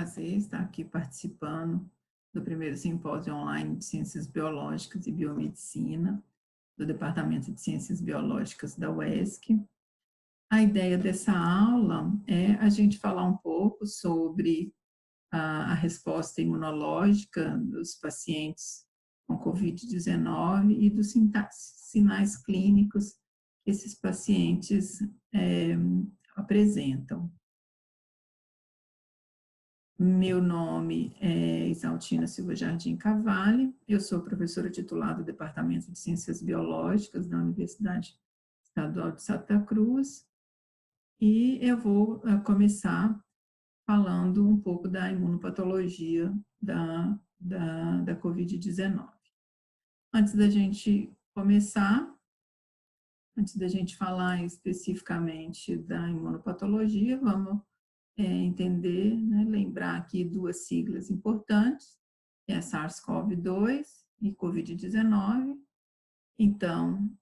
prazer estar aqui participando do primeiro simpósio online de Ciências Biológicas e Biomedicina, do Departamento de Ciências Biológicas da UESC. A ideia dessa aula é a gente falar um pouco sobre a resposta imunológica dos pacientes com Covid-19 e dos sinais clínicos que esses pacientes apresentam. Meu nome é Isaltina Silva Jardim Cavalli, eu sou professora titular do Departamento de Ciências Biológicas da Universidade Estadual de Santa Cruz e eu vou começar falando um pouco da imunopatologia da Covid-19. Antes da gente começar, antes da gente falar especificamente da imunopatologia, vamos entender, né, lembrar aqui duas siglas importantes, que é SARS-CoV-2 e Covid-19. Então,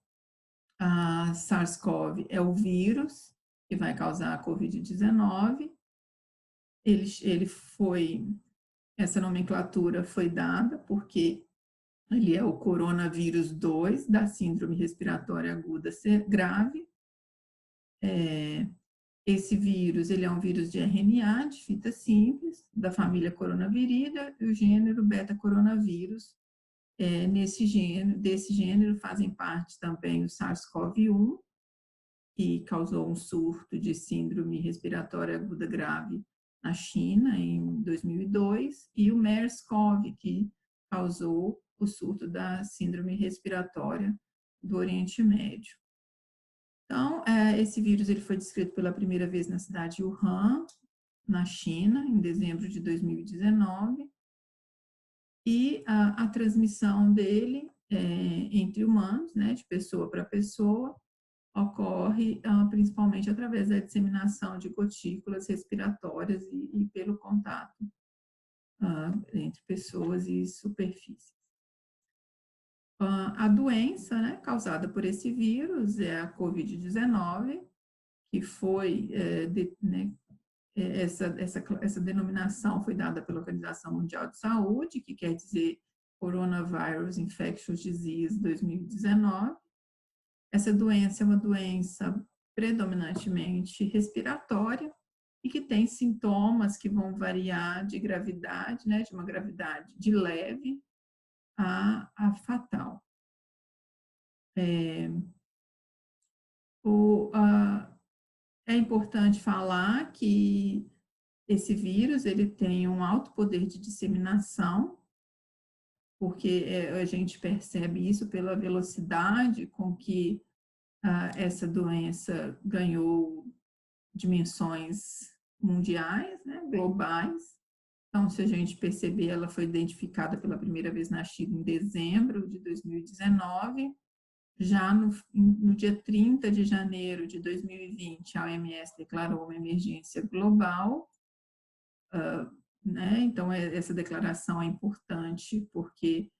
a SARS-CoV é o vírus que vai causar a Covid-19. Essa nomenclatura foi dada porque ele é o coronavírus 2 da síndrome respiratória aguda grave. Esse vírus, ele é um vírus de RNA, de fita simples, da família Coronaviridae, e o gênero beta-coronavírus. Desse gênero fazem parte também o SARS-CoV-1, que causou um surto de síndrome respiratória aguda grave na China em 2002, e o MERS-CoV, que causou o surto da síndrome respiratória do Oriente Médio. Então, esse vírus ele foi descrito pela primeira vez na cidade de Wuhan, na China, em dezembro de 2019, e a transmissão dele entre humanos, né, de pessoa para pessoa, ocorre principalmente através da disseminação de gotículas respiratórias e pelo contato entre pessoas e superfícies. A doença, né, causada por esse vírus é a Covid-19, que foi, essa denominação foi dada pela Organização Mundial de Saúde, que quer dizer Coronavirus Infectious Disease 2019. Essa doença é uma doença predominantemente respiratória e que tem sintomas que vão variar de gravidade, né, de uma gravidade de leve a fatal. É importante falar que esse vírus ele tem um alto poder de disseminação, porque a gente percebe isso pela velocidade com que essa doença ganhou dimensões mundiais, né, globais. Então, se a gente perceber, ela foi identificada pela primeira vez na China em dezembro de 2019. Já no dia 30 de janeiro de 2020, a OMS declarou uma emergência global, né? Então, essa declaração é importante porque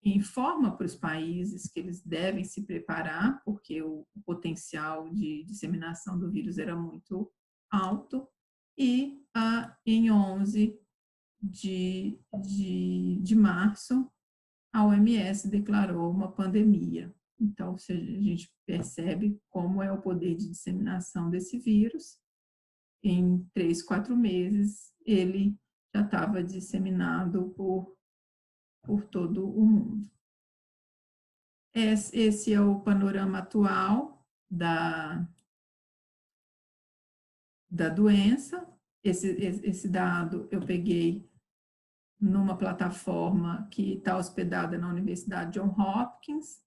informa para os países que eles devem se preparar, porque o potencial de disseminação do vírus era muito alto, e em 11 de março, a OMS declarou uma pandemia. Então, a gente percebe como é o poder de disseminação desse vírus. Em 3, 4 meses, ele já estava disseminado por todo o mundo. Esse é o panorama atual da doença. Esse dado eu peguei numa plataforma que está hospedada na Universidade Johns Hopkins.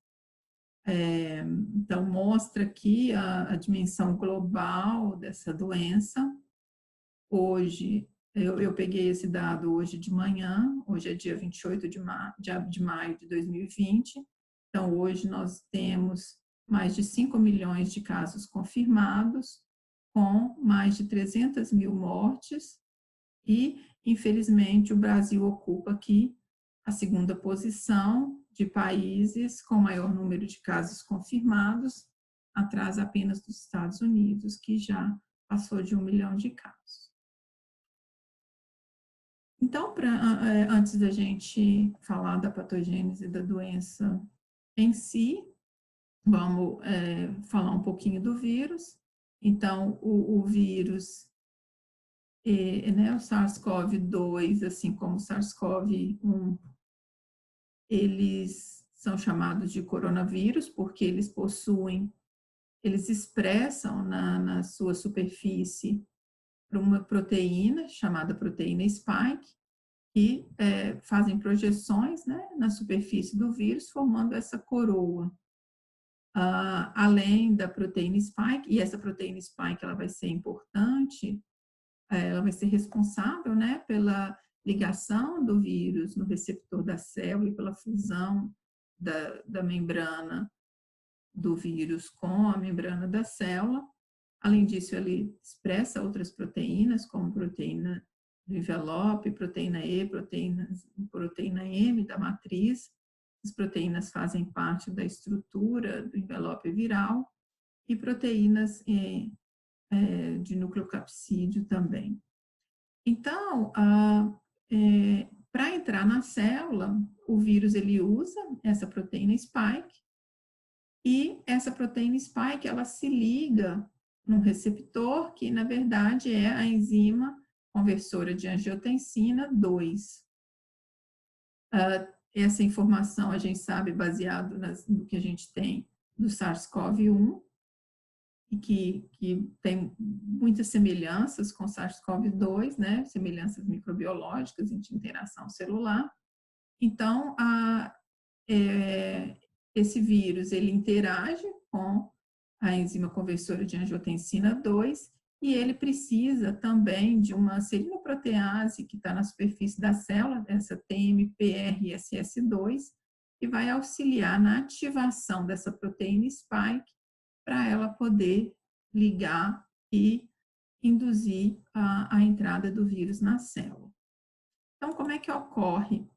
Então, mostra aqui a dimensão global dessa doença. Hoje, eu peguei esse dado hoje de manhã, hoje é dia 28 de maio de 2020. Então, hoje nós temos mais de 5 milhões de casos confirmados, com mais de 300 mil mortes, e, infelizmente, o Brasil ocupa aqui a segunda posição de países com maior número de casos confirmados, atrás apenas dos Estados Unidos, que já passou de 1 milhão de casos. Então, antes da gente falar da patogênese da doença em si, vamos falar um pouquinho do vírus. Então, o vírus, né, o SARS-CoV-2, assim como o SARS-CoV-1, eles são chamados de coronavírus porque eles expressam na sua superfície uma proteína chamada proteína spike, que fazem projeções, né, na superfície do vírus, formando essa coroa. Além da proteína spike, e essa proteína spike ela vai ser importante, ela vai ser responsável, né, pela ligação do vírus no receptor da célula e pela fusão da membrana do vírus com a membrana da célula. Além disso, ele expressa outras proteínas, como proteína do envelope, proteína E, proteína M da matriz. As proteínas fazem parte da estrutura do envelope viral e proteínas de nucleocapsídeo também. Então, para entrar na célula, o vírus ele usa essa proteína spike, e essa proteína spike ela se liga num receptor que, na verdade, é a enzima conversora de angiotensina 2. Essa informação a gente sabe baseado no que a gente tem do SARS-CoV-1, e que tem muitas semelhanças com SARS-CoV-2, né? Semelhanças microbiológicas de interação celular. Então, esse vírus ele interage com a enzima conversora de angiotensina 2 e ele precisa também de uma serinoprotease que está na superfície da célula, essa TMPRSS2, que vai auxiliar na ativação dessa proteína spike para ela poder ligar e induzir a entrada do vírus na célula. Então, como é que ocorre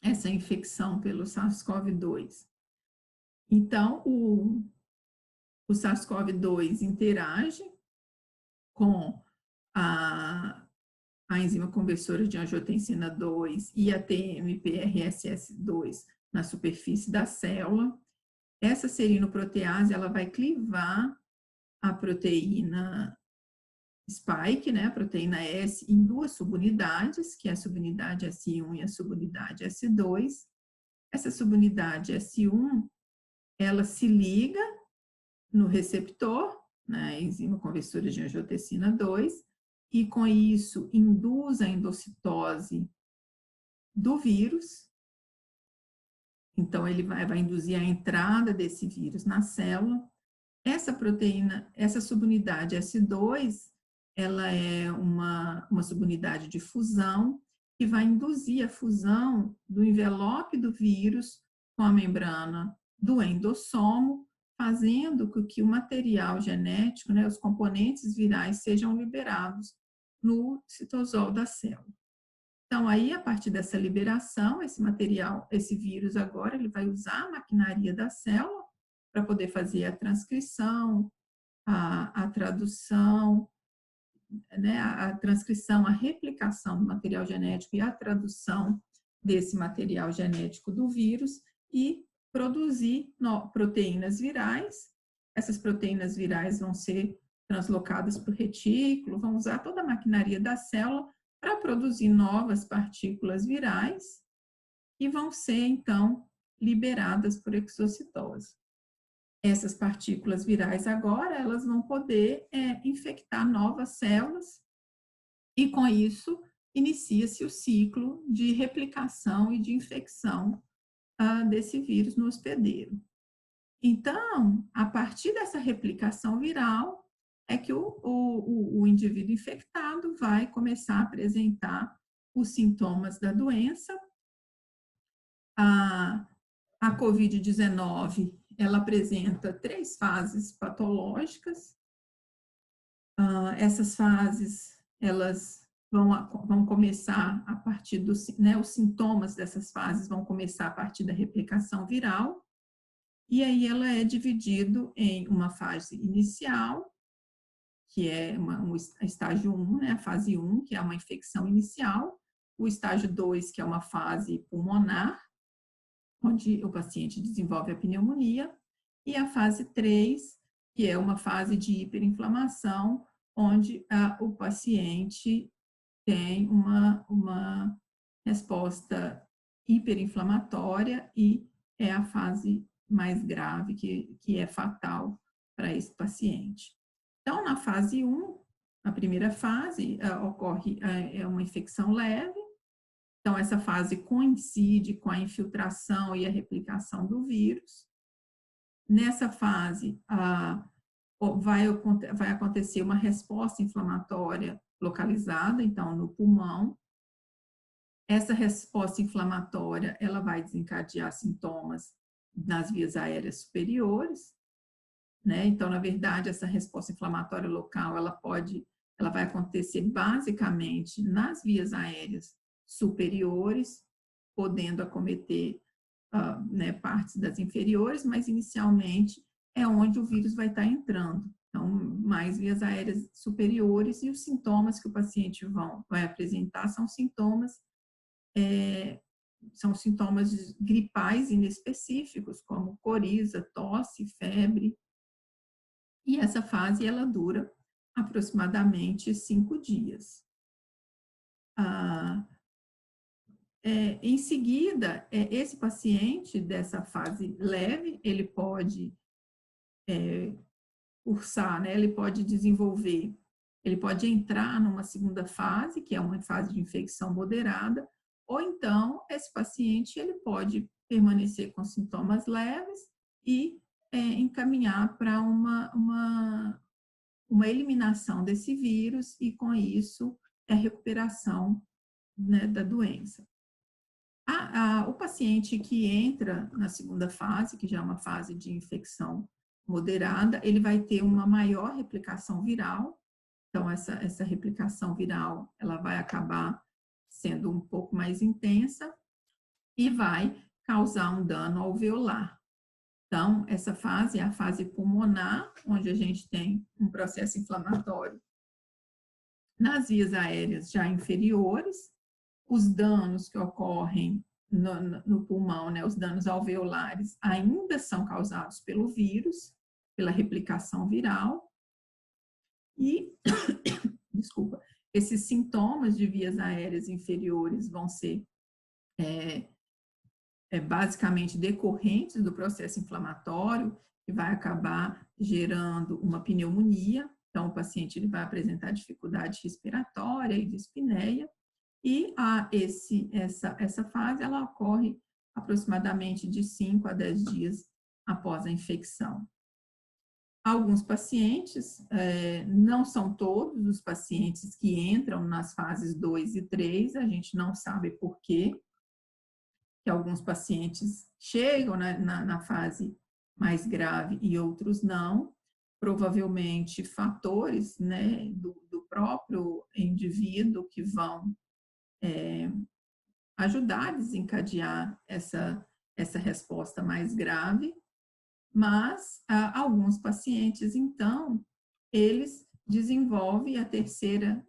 essa infecção pelo SARS-CoV-2? Então, o SARS-CoV-2 interage com a enzima conversora de angiotensina 2 e a TMPRSS2 na superfície da célula. Essa serinoprotease ela vai clivar a proteína spike, né, a proteína S, em duas subunidades, que é a subunidade S1 e a subunidade S2. Essa subunidade S1, ela se liga no receptor, na enzima conversora de angiotensina 2, e com isso induz a endocitose do vírus. Então, ele vai induzir a entrada desse vírus na célula. Essa proteína, essa subunidade S2, ela é uma subunidade de fusão que vai induzir a fusão do envelope do vírus com a membrana do endossomo, fazendo com que o material genético, né, os componentes virais, sejam liberados no citosol da célula. Então, aí, a partir dessa liberação, esse material, esse vírus agora, ele vai usar a maquinaria da célula para poder fazer a transcrição, a tradução, né, a transcrição, a replicação do material genético e a tradução desse material genético do vírus e produzir proteínas virais. Essas proteínas virais vão ser translocadas para o retículo, vão usar toda a maquinaria da célula para produzir novas partículas virais e vão ser, então, liberadas por exocitose. Essas partículas virais agora, elas vão poder infectar novas células e, com isso, inicia-se o ciclo de replicação e de infecção desse vírus no hospedeiro. Então, a partir dessa replicação viral, é que o indivíduo infectado vai começar a apresentar os sintomas da doença. A COVID-19, ela apresenta 3 fases patológicas. Essas fases, elas vão começar a partir né, os sintomas dessas fases vão começar a partir da replicação viral, e aí ela é dividido em uma fase inicial, que é um estágio 1, né, a fase 1, que é uma infecção inicial, o estágio 2, que é uma fase pulmonar, onde o paciente desenvolve a pneumonia, e a fase 3, que é uma fase de hiperinflamação, onde o paciente tem uma resposta hiperinflamatória e é a fase mais grave, que é fatal para esse paciente. Então, na fase 1, a primeira fase, ocorre uma infecção leve. Então, essa fase coincide com a infiltração e a replicação do vírus. Nessa fase, vai acontecer uma resposta inflamatória localizada, então, no pulmão. Essa resposta inflamatória, ela vai desencadear sintomas nas vias aéreas superiores, né? Então, na verdade, essa resposta inflamatória local, ela vai acontecer basicamente nas vias aéreas superiores, podendo acometer né, partes das inferiores, mas inicialmente é onde o vírus vai estar entrando. Então, mais vias aéreas superiores, e os sintomas que o paciente vai apresentar são sintomas gripais inespecíficos, como coriza, tosse, febre. E essa fase, ela dura aproximadamente 5 dias. Em seguida, esse paciente dessa fase leve, ele pode cursar, né? Ele pode desenvolver, ele pode entrar numa segunda fase, que é uma fase de infecção moderada, ou então esse paciente ele pode permanecer com sintomas leves e encaminhar para uma eliminação desse vírus e, com isso, a recuperação, né, da doença. O paciente que entra na segunda fase, que já é uma fase de infecção moderada, ele vai ter uma maior replicação viral. Então, essa replicação viral, ela vai acabar sendo um pouco mais intensa e vai causar um dano alveolar. Então, essa fase é a fase pulmonar, onde a gente tem um processo inflamatório nas vias aéreas já inferiores. Os danos que ocorrem no pulmão, né, os danos alveolares, ainda são causados pelo vírus, pela replicação viral. E, desculpa, esses sintomas de vias aéreas inferiores vão ser basicamente decorrentes do processo inflamatório, que vai acabar gerando uma pneumonia. Então, o paciente ele vai apresentar dificuldade respiratória e dispneia. E essa fase, ela ocorre aproximadamente de 5 a 10 dias após a infecção. Alguns pacientes, não são todos os pacientes que entram nas fases 2 e 3, a gente não sabe por quê, que alguns pacientes chegam na fase mais grave e outros não. Provavelmente fatores, né, do próprio indivíduo que vão ajudar a desencadear essa resposta mais grave, mas alguns pacientes, então, eles desenvolvem a terceira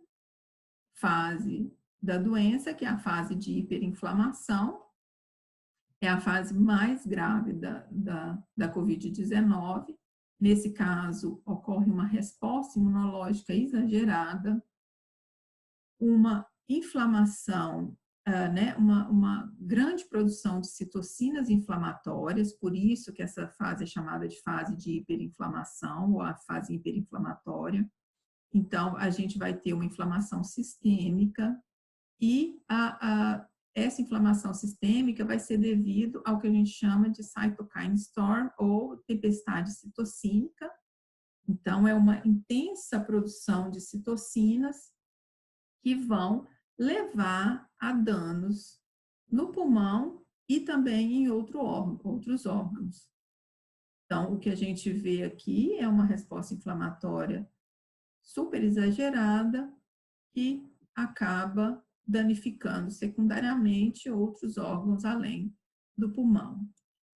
fase da doença, que é a fase de hiperinflamação, é a fase mais grave da Covid-19. Nesse caso, ocorre uma resposta imunológica exagerada, uma inflamação, né, uma grande produção de citocinas inflamatórias, por isso que essa fase é chamada de fase de hiperinflamação, ou a fase hiperinflamatória. Então, a gente vai ter uma inflamação sistêmica, e essa inflamação sistêmica vai ser devido ao que a gente chama de cytokine storm, ou tempestade citocínica. Então, é uma intensa produção de citocinas que vão levar a danos no pulmão e também em outros órgãos. Então, o que a gente vê aqui é uma resposta inflamatória super exagerada que acaba danificando secundariamente outros órgãos além do pulmão.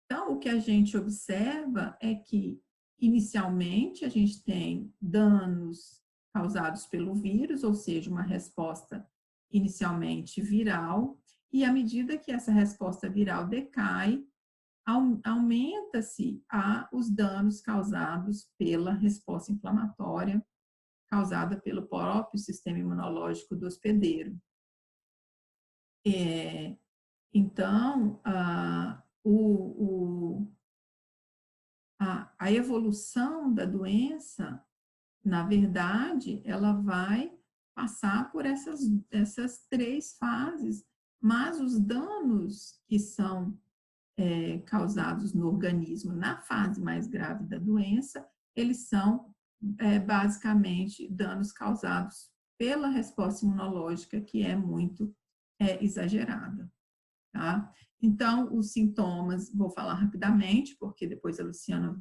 Então, o que a gente observa é que, inicialmente, a gente tem danos causados pelo vírus, ou seja, uma resposta inicialmente viral, e à medida que essa resposta viral decai, aumenta-se os danos causados pela resposta inflamatória causada pelo próprio sistema imunológico do hospedeiro. Então, a evolução da doença, na verdade, ela vai passar por essas 3 fases, mas os danos que são causados no organismo na fase mais grave da doença, eles são basicamente danos causados pela resposta imunológica, que é muito exagerada. Tá? Então, os sintomas, vou falar rapidamente, porque depois a Luciana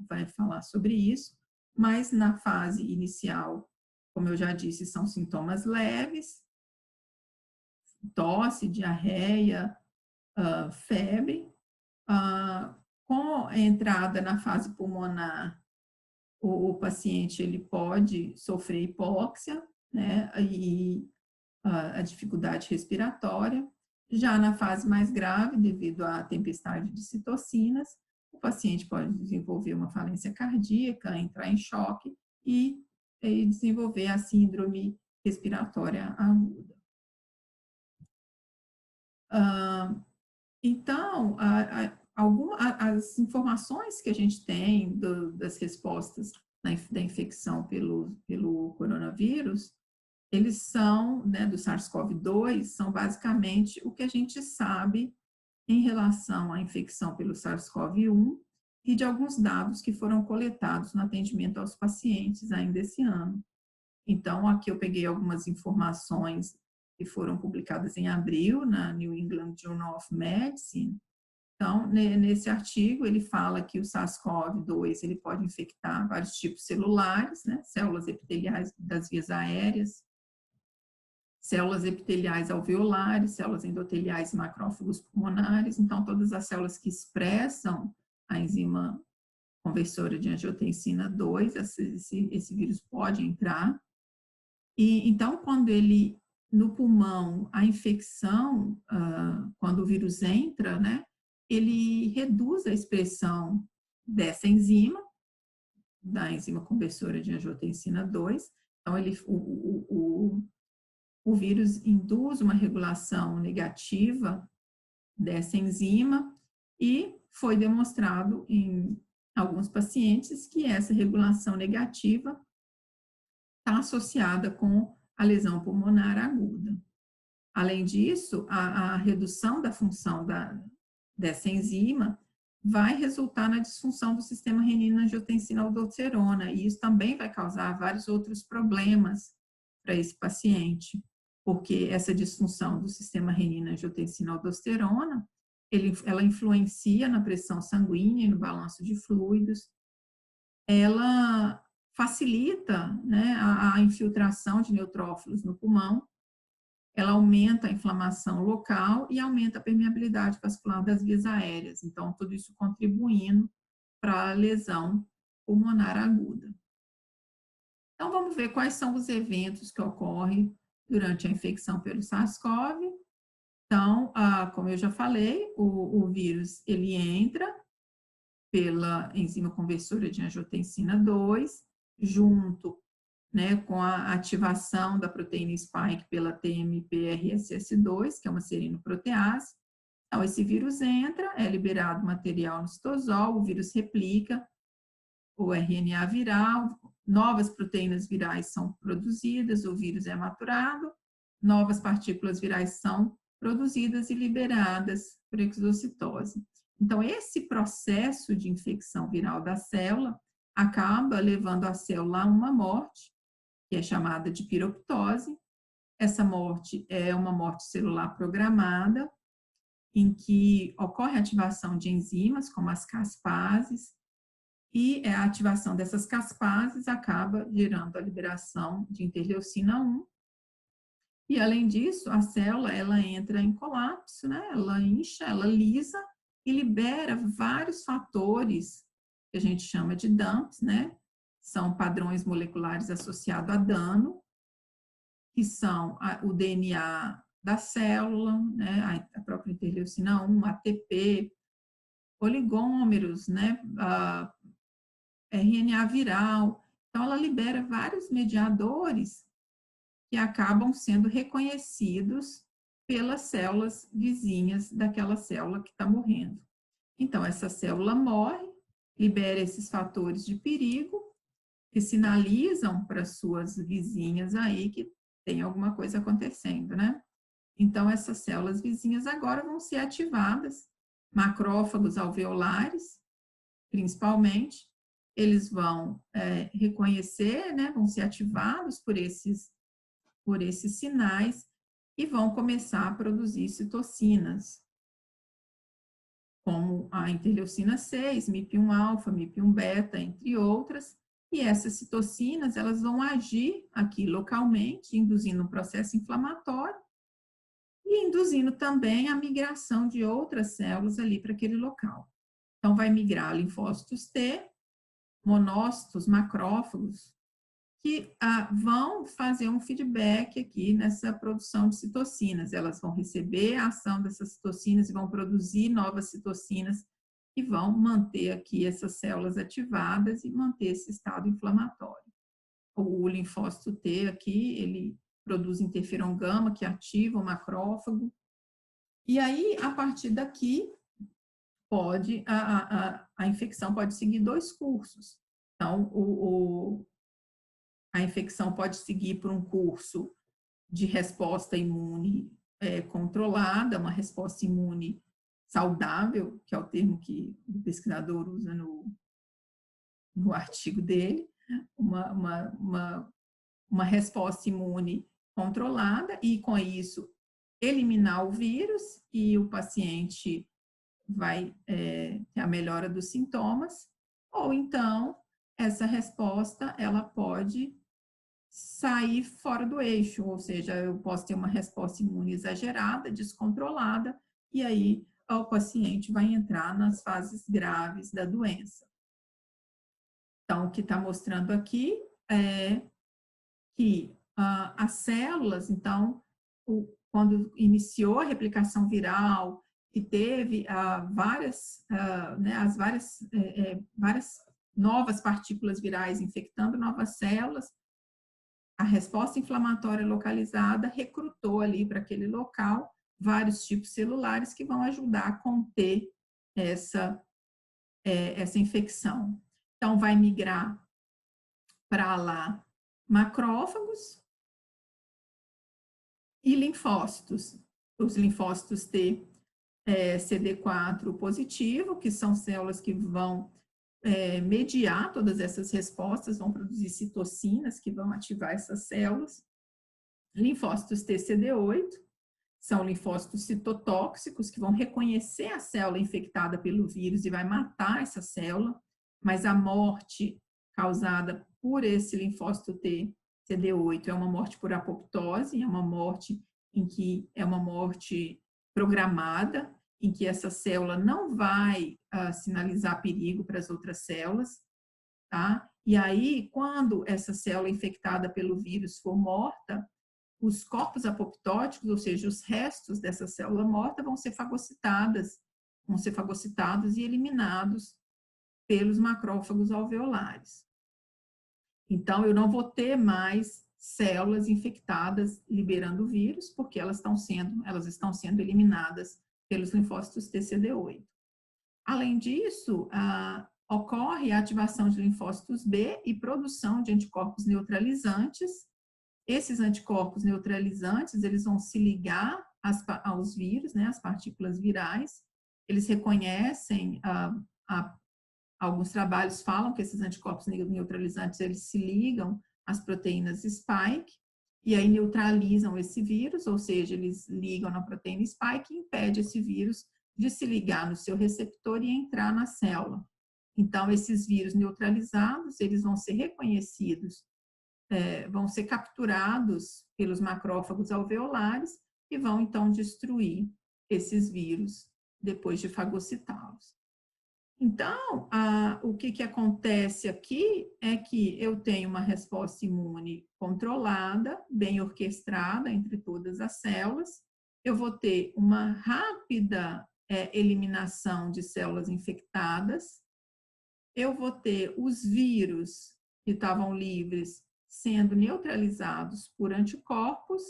vai falar sobre isso, mas na fase inicial, como eu já disse, são sintomas leves, tosse, diarreia, febre. Com a entrada na fase pulmonar, o paciente ele pode sofrer hipóxia, né, e a dificuldade respiratória. Já na fase mais grave, devido à tempestade de citocinas, o paciente pode desenvolver uma falência cardíaca, entrar em choque e desenvolver a síndrome respiratória aguda. Então, as informações que a gente tem das respostas da infecção pelo coronavírus, eles são, né, do SARS-CoV-2, são basicamente o que a gente sabe em relação à infecção pelo SARS-CoV-1 e de alguns dados que foram coletados no atendimento aos pacientes ainda esse ano. Então, aqui eu peguei algumas informações que foram publicadas em abril na New England Journal of Medicine. Então, nesse artigo, ele fala que o SARS-CoV-2 ele pode infectar vários tipos celulares, né, células epiteliais das vias aéreas, células epiteliais alveolares, células endoteliais e macrófagos pulmonares. Então, todas as células que expressam a enzima conversora de angiotensina 2, esse vírus pode entrar. E então, quando no pulmão, a infecção, quando o vírus entra, né, ele reduz a expressão dessa enzima, da enzima conversora de angiotensina 2. Então, o vírus induz uma regulação negativa dessa enzima e foi demonstrado em alguns pacientes que essa regulação negativa está associada com a lesão pulmonar aguda. Além disso, a redução da função dessa enzima vai resultar na disfunção do sistema renina-angiotensina-aldosterona, e isso também vai causar vários outros problemas para esse paciente, porque essa disfunção do sistema renina-angiotensina-aldosterona, ela influencia na pressão sanguínea e no balanço de fluidos, ela facilita, né, a infiltração de neutrófilos no pulmão, ela aumenta a inflamação local e aumenta a permeabilidade vascular das vias aéreas. Então, tudo isso contribuindo para a lesão pulmonar aguda. Então, vamos ver quais são os eventos que ocorrem durante a infecção pelo SARS-CoV. Então, como eu já falei, o vírus ele entra pela enzima conversora de angiotensina 2, junto, né, com a ativação da proteína spike pela TMPRSS2, que é uma serinoprotease. Então, esse vírus entra, é liberado material no citosol, o vírus replica, o RNA viral, novas proteínas virais são produzidas, o vírus é maturado, novas partículas virais são produzidas e liberadas por exocitose. Então, esse processo de infecção viral da célula acaba levando a célula a uma morte, que é chamada de piroptose. Essa morte é uma morte celular programada, em que ocorre a ativação de enzimas, como as caspases, e a ativação dessas caspases acaba gerando a liberação de interleucina 1. E, além disso, a célula ela entra em colapso, né? Ela incha, ela lisa e libera vários fatores que a gente chama de dumps, né? São padrões moleculares associados a dano, que são o DNA da célula, né, a própria interleucina 1, ATP, oligômeros, né, RNA viral. Então, ela libera vários mediadores que acabam sendo reconhecidos pelas células vizinhas daquela célula que está morrendo. Então, essa célula morre, libera esses fatores de perigo, que sinalizam para suas vizinhas aí que tem alguma coisa acontecendo, né? Então, essas células vizinhas agora vão ser ativadas, macrófagos alveolares, principalmente, eles vão reconhecer, né, vão ser ativados por esses sinais e vão começar a produzir citocinas, como a interleucina 6, MIP1-alfa, MIP1-beta, entre outras, e essas citocinas, elas vão agir aqui localmente, induzindo um processo inflamatório e induzindo também a migração de outras células ali para aquele local. Então, vai migrar linfócitos T, monócitos, macrófagos, que vão fazer um feedback aqui nessa produção de citocinas. Elas vão receber a ação dessas citocinas e vão produzir novas citocinas que vão manter aqui essas células ativadas e manter esse estado inflamatório. O linfócito T aqui, ele produz interferon gama, que ativa o macrófago. E aí, a partir daqui, a infecção pode seguir dois cursos. Então, a infecção pode seguir por um curso de resposta imune controlada, uma resposta imune saudável, que é o termo que o pesquisador usa no artigo dele, uma resposta imune controlada, e com isso eliminar o vírus, e o paciente vai ter a melhora dos sintomas, ou então essa resposta ela pode sair fora do eixo, ou seja, eu posso ter uma resposta imune exagerada, descontrolada, e aí o paciente vai entrar nas fases graves da doença. Então, o que está mostrando aqui é que as células, então, quando iniciou a replicação viral e teve várias novas partículas virais infectando novas células, a resposta inflamatória localizada recrutou ali para aquele local vários tipos celulares que vão ajudar a conter essa infecção. Então, vai migrar para lá macrófagos e linfócitos. Os linfócitos T, CD4 positivo, que são células que vão mediar todas essas respostas, vão produzir citocinas que vão ativar essas células. Linfócitos TCD8 são linfócitos citotóxicos que vão reconhecer a célula infectada pelo vírus e vai matar essa célula, mas a morte causada por esse linfócito TCD8 é uma morte por apoptose, é uma morte em que é uma morte programada, em que essa célula não vai sinalizar perigo para as outras células, tá? E aí, quando essa célula infectada pelo vírus for morta, os corpos apoptóticos, ou seja, os restos dessa célula morta, vão ser fagocitados e eliminados pelos macrófagos alveolares. Então, eu não vou ter mais células infectadas liberando o vírus, porque elas estão sendo eliminadas pelos linfócitos TCD8. Além disso, ocorre a ativação de linfócitos B e produção de anticorpos neutralizantes. Esses anticorpos neutralizantes, eles vão se ligar aos vírus, né, às partículas virais. Eles reconhecem, alguns trabalhos falam que esses anticorpos neutralizantes, eles se ligam às proteínas spike, e aí neutralizam esse vírus, ou seja, eles ligam na proteína spike e impede esse vírus de se ligar no seu receptor e entrar na célula. Então, esses vírus neutralizados, eles vão ser reconhecidos, vão ser capturados pelos macrófagos alveolares e vão, então, destruir esses vírus depois de fagocitá-los. Então, o que acontece aqui é que eu tenho uma resposta imune controlada, bem orquestrada entre todas as células, eu vou ter uma rápida eliminação de células infectadas, eu vou ter os vírus que estavam livres sendo neutralizados por anticorpos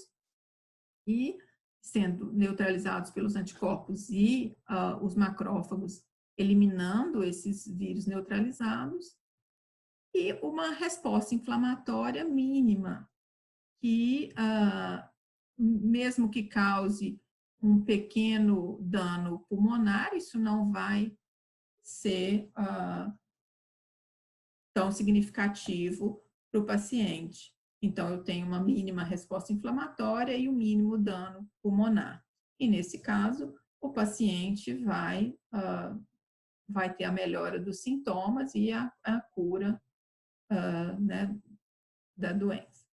e sendo neutralizados pelos anticorpos e os macrófagos eliminando esses vírus neutralizados, e uma resposta inflamatória mínima, que mesmo que cause um pequeno dano pulmonar, isso não vai ser tão significativo para o paciente. Então, eu tenho uma mínima resposta inflamatória e um mínimo dano pulmonar. E, nesse caso, o paciente vai ter a melhora dos sintomas e a cura né, da doença.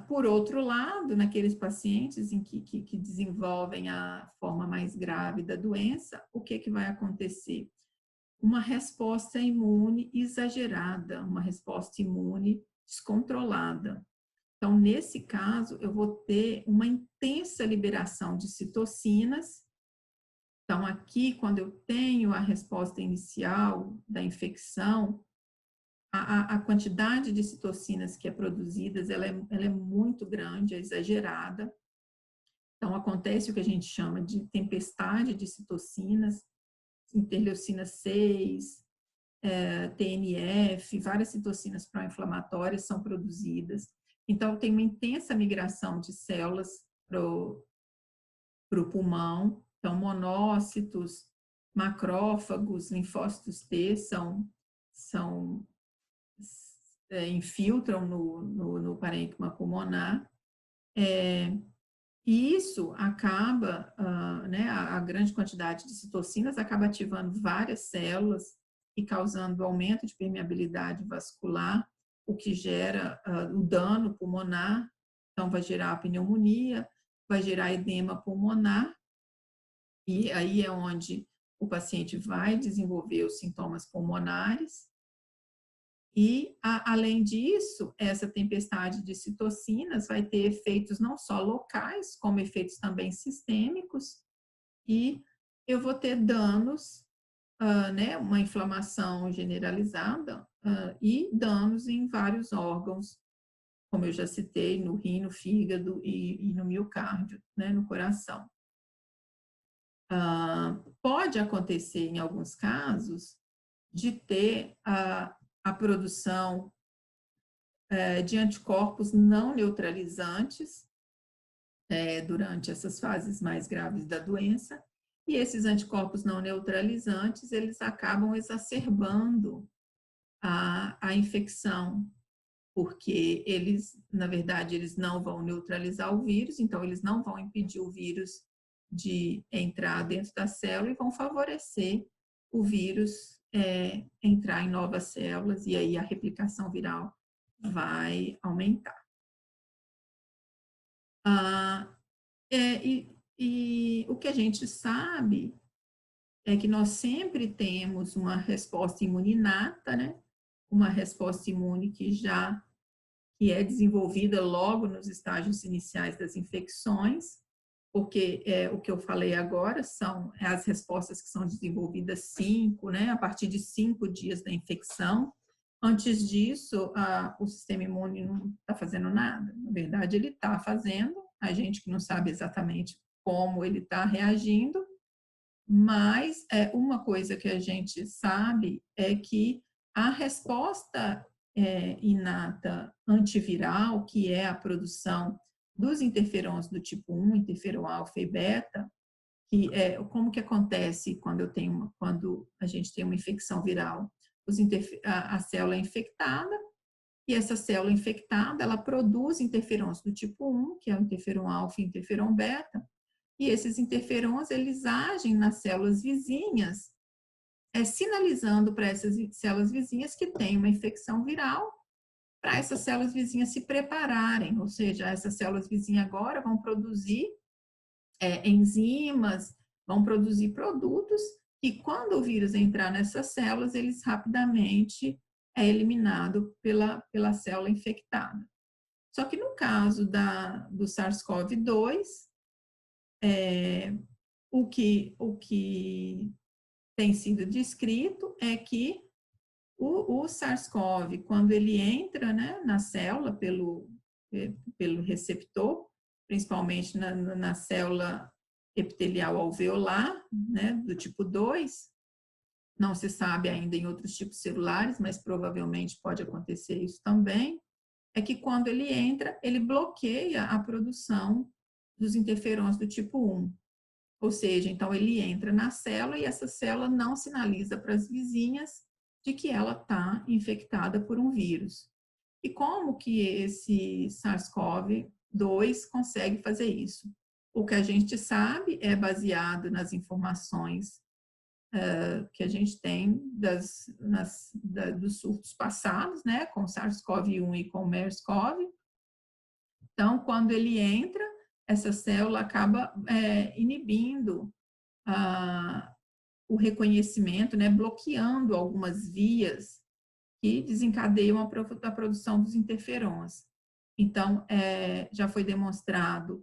Por outro lado, naqueles pacientes em que desenvolvem a forma mais grave da doença, o que vai acontecer? Uma resposta imune exagerada, uma resposta imune descontrolada. Então, nesse caso, eu vou ter uma intensa liberação de citocinas. Então, aqui, quando eu tenho a resposta inicial da infecção, a quantidade de citocinas que é produzida, ela é muito grande, é exagerada. Então, acontece o que a gente chama de tempestade de citocinas, interleucina 6, TNF, várias citocinas pró-inflamatórias são produzidas. Então, tem uma intensa migração de células para o pulmão. Então, monócitos, macrófagos, linfócitos T infiltram no parênquima pulmonar. E isso acaba, né, a grande quantidade de citocinas acaba ativando várias células e causando aumento de permeabilidade vascular, o que gera o dano pulmonar. Então, vai gerar a pneumonia, vai gerar edema pulmonar, e aí é onde o paciente vai desenvolver os sintomas pulmonares. E, além disso, essa tempestade de citocinas vai ter efeitos não só locais, como efeitos também sistêmicos, e eu vou ter danos, né, uma inflamação generalizada e danos em vários órgãos, como eu já citei, no rim, no fígado e no miocárdio, né, no coração. Pode acontecer, em alguns casos, de ter a produção de anticorpos não neutralizantes durante essas fases mais graves da doença, e esses anticorpos não neutralizantes, eles acabam exacerbando a infecção, porque eles, na verdade, eles não vão neutralizar o vírus, então eles não vão impedir o vírus de entrar dentro da célula e vão favorecer o vírus entrar em novas células, e aí a replicação viral vai aumentar. E o que a gente sabe é que nós sempre temos uma resposta imune inata, né? Uma resposta imune que é desenvolvida logo nos estágios iniciais das infecções, porque o que eu falei agora são as respostas que são desenvolvidas a partir de 5 dias da infecção. Antes disso, o sistema imune não está fazendo nada. Na verdade, ele está fazendo, a gente que não sabe exatamente como ele está reagindo, mas uma coisa que a gente sabe é que a resposta inata antiviral, que é a produção dos interferons do tipo 1, interferon alfa e beta, como que acontece quando a gente tem uma infecção viral? A célula é infectada, e essa célula infectada, ela produz interferons do tipo 1, que é o interferon alfa e interferon beta, e esses interferons, eles agem nas células vizinhas, sinalizando para essas células vizinhas que tem uma infecção viral, para essas células vizinhas se prepararem, ou seja, essas células vizinhas agora vão produzir enzimas, vão produzir produtos que quando o vírus entrar nessas células, eles rapidamente é eliminado pela célula infectada. Só que no caso do SARS-CoV-2, o que tem sido descrito é que o SARS-CoV, quando ele entra, né, na célula pelo receptor, principalmente na célula epitelial alveolar, né, do tipo 2, não se sabe ainda em outros tipos celulares, mas provavelmente pode acontecer isso também, é que quando ele entra, ele bloqueia a produção dos interferons do tipo 1. Ou seja, então ele entra na célula e essa célula não sinaliza para as vizinhas de que ela está infectada por um vírus. E como que esse SARS-CoV-2 consegue fazer isso? O que a gente sabe é baseado nas informações que a gente tem dos surtos passados, né, com SARS-CoV-1 e com MERS-CoV. Então, quando ele entra, essa célula acaba inibindo o reconhecimento, né, bloqueando algumas vias que desencadeiam a produção dos interferons. Então, já foi demonstrado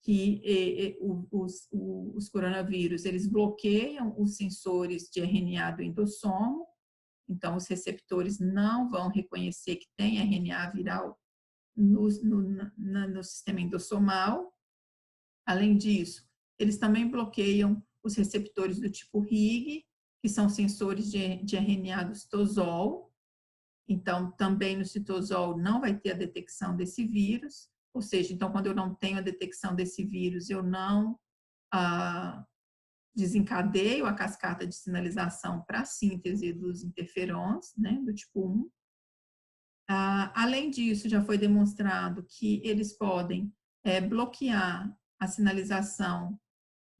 que os coronavírus, eles bloqueiam os sensores de RNA do endossomo, então os receptores não vão reconhecer que tem RNA viral no sistema endossomal. Além disso, eles também bloqueiam os receptores do tipo RIG, que são sensores de RNA do citosol. Então, também no citosol não vai ter a detecção desse vírus. Ou seja, então, quando eu não tenho a detecção desse vírus, eu não desencadeio a cascata de sinalização para a síntese dos interferons, né, do tipo 1. Além disso, já foi demonstrado que eles podem bloquear a sinalização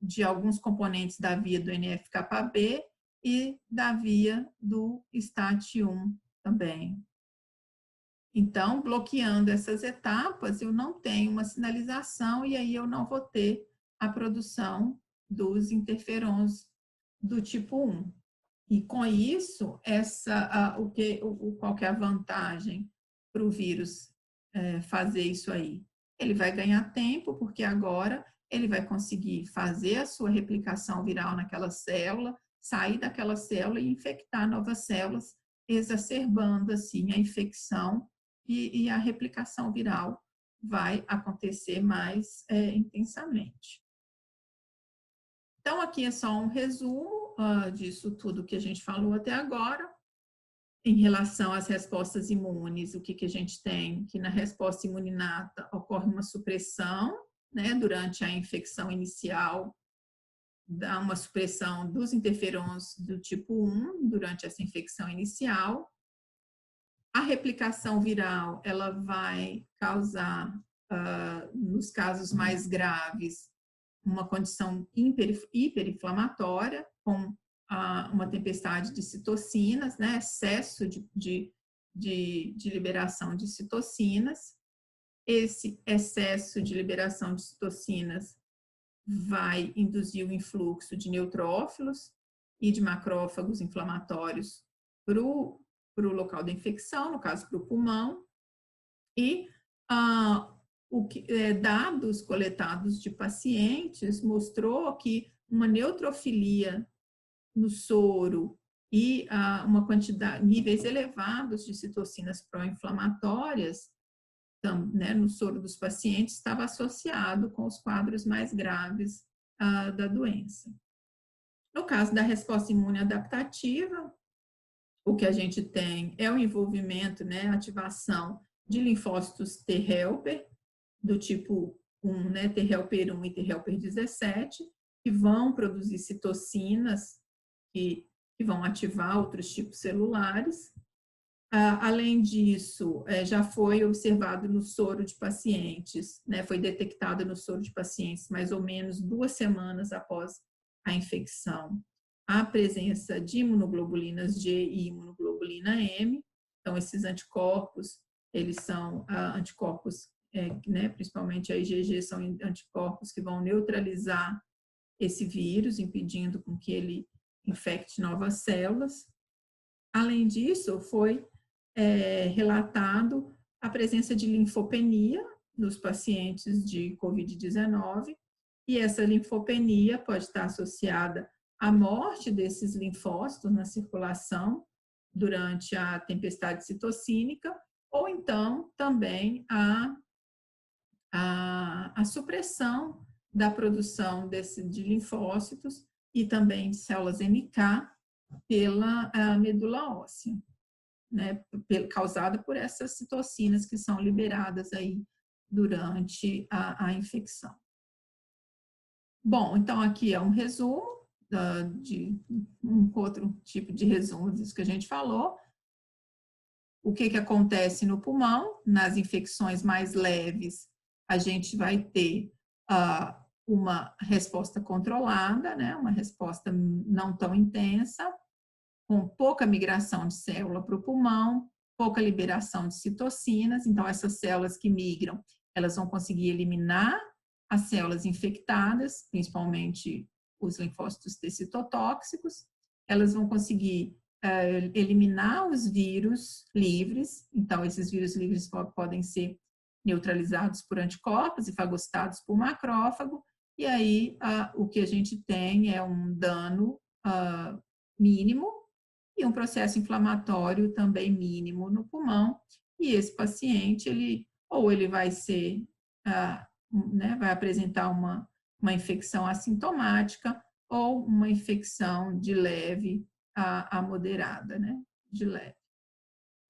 de alguns componentes da via do NF-κB e da via do STAT1 também. Então, bloqueando essas etapas, eu não tenho uma sinalização e aí eu não vou ter a produção dos interferons do tipo 1. E com isso, qual que é a vantagem para o vírus fazer isso aí? Ele vai ganhar tempo, porque agora ele vai conseguir fazer a sua replicação viral naquela célula, sair daquela célula e infectar novas células, exacerbando assim a infecção e a replicação viral vai acontecer mais intensamente. Então, aqui é só um resumo disso tudo que a gente falou até agora. Em relação às respostas imunes, o que a gente tem? Que na resposta imuninata ocorre uma supressão, né, durante a infecção inicial, dá uma supressão dos interferons do tipo 1 durante essa infecção inicial. A replicação viral, ela vai causar, nos casos mais graves, uma condição hiperinflamatória, com uma tempestade de citocinas, né, excesso de liberação de citocinas. Esse excesso de liberação de citocinas vai induzir o influxo de neutrófilos e de macrófagos inflamatórios para o local da infecção, no caso para o pulmão, e dados coletados de pacientes mostrou que uma neutrofilia no soro e uma quantidade, níveis elevados de citocinas pró-inflamatórias, né, no soro dos pacientes, estava associado com os quadros mais graves da doença. No caso da resposta imune adaptativa, o que a gente tem é o envolvimento, né, ativação de linfócitos T helper, do tipo 1, né, T helper 1 e T helper 17, que vão produzir citocinas que vão ativar outros tipos celulares. Além disso, já foi observado no soro de pacientes, né, foi detectado no soro de pacientes mais ou menos 2 semanas após a infecção, a presença de imunoglobulinas G e imunoglobulina M. Então, esses anticorpos, eles são anticorpos, né, principalmente a IgG, são anticorpos que vão neutralizar esse vírus, impedindo com que ele infecte novas células. Além disso, foi relatado a presença de linfopenia nos pacientes de COVID-19, e essa linfopenia pode estar associada à morte desses linfócitos na circulação durante a tempestade citocínica, ou então também a supressão da produção de linfócitos e também de células NK pela medula óssea, né, causada por essas citocinas que são liberadas aí durante a infecção. Bom, então aqui é um resumo de um outro tipo de resumo disso que a gente falou. O que acontece no pulmão? Nas infecções mais leves, a gente vai ter uma resposta controlada, né? Uma resposta não tão intensa, com pouca migração de célula para o pulmão, pouca liberação de citocinas. Então, essas células que migram, elas vão conseguir eliminar as células infectadas, principalmente os linfócitos T citotóxicos. Elas vão conseguir eliminar os vírus livres. Então, esses vírus livres podem ser neutralizados por anticorpos e fagocitados por macrófago. E aí, o que a gente tem é um dano mínimo e um processo inflamatório também mínimo no pulmão. E esse paciente, ele vai ser, né, vai apresentar uma infecção assintomática ou uma infecção de leve a moderada, né, de leve,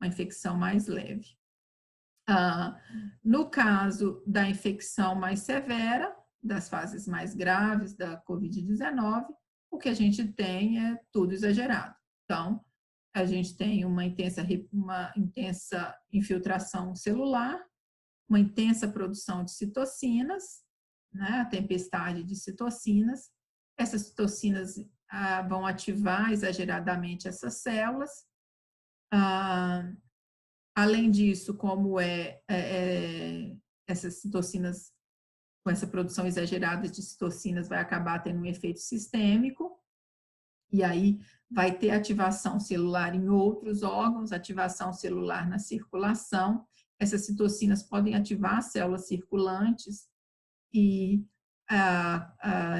uma infecção mais leve. No caso da infecção mais severa, das fases mais graves da COVID-19, o que a gente tem é tudo exagerado. Então, a gente tem uma intensa infiltração celular, uma intensa produção de citocinas, né, a tempestade de citocinas. Essas citocinas vão ativar exageradamente essas células. Além disso, como essas citocinas, com essa produção exagerada de citocinas, vai acabar tendo um efeito sistêmico, e aí vai ter ativação celular em outros órgãos, ativação celular na circulação. Essas citocinas podem ativar células circulantes, e